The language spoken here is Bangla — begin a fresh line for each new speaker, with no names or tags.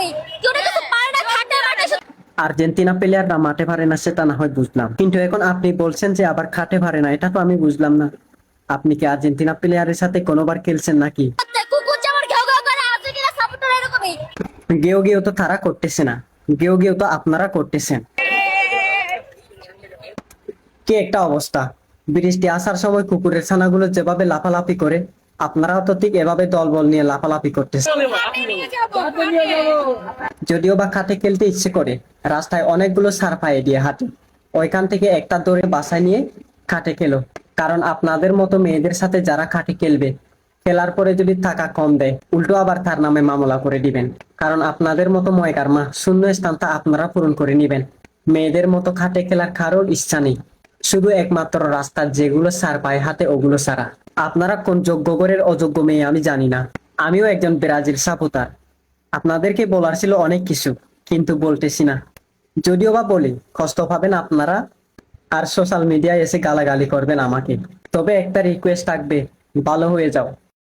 এরকমই কেউ না কিছু পারে না খাটে মাঠে
আর্জেন্টিনা প্লেয়াররা মাঠে পারে না সেটা না হয় বুঝলাম, কিন্তু এখন আপনি বলছেন যে আবার খাটে পারে না, এটা তো আমি বুঝলাম না। আপনি কি আর্জেন্টিনা প্লেয়ারের সাথে কোনোবার খেলছেন নাকি?
শুধু কুকুর যেমন ঘেউ ঘেউ করে আর্জেন্টিনা সাপোর্টার এরকমই।
গেও গেও তো তারা করতেছে না, গেও গেও তো আপনারা করতেছেন। কি একটা অবস্থা! বৃষ্টি আসার সময় কুকুরের ছানাগুলো যেভাবে লাফালাফি করে, আপনারাও তো ঠিক এভাবে দলবল নিয়ে লাফালাফি করতেছেন। যদিও বা খাটে খেলতে ইচ্ছে করে, রাস্তায় অনেকগুলো সার পায়ে দিয়ে হাঁটে, ওইখান থেকে একটা দৌড়ে বাসায় নিয়ে খাটে খেলো। কারণ আপনাদের মতো মেয়েদের সাথে যারা খাটে খেলবে, খেলার পরে যদি টাকা কম দেয়, উল্টো আবার তার নামে মামলা করে দিবেন। কারণ আপনাদের মতো ময়কার মা শূন্য স্থানটা আপনারা পূরণ করে নিবেন। মেয়েদের মতো খাটে খেলার কারোর ইচ্ছা নেই, শুধু একমাত্র রাস্তা যেগুলো সার পায়ে হাতে ওগুলো সারা। আপনারা কোন যোগ্য ঘরের অযোগ্য মেয়ে আমি জানি না। আমিও একজন ব্রাজিল সাপোর্টার। আপনাদেরকে বলার ছিল অনেক কিছু, কিন্তু বলতেছি না। যদিও বা বলি, কষ্ট পাবেন আপনারা, আর সোশ্যাল মিডিয়ায় এসে গালাগালি করবেন আমাকে। তবে একটা রিকোয়েস্ট থাকবে, ভালো হয়ে যাও।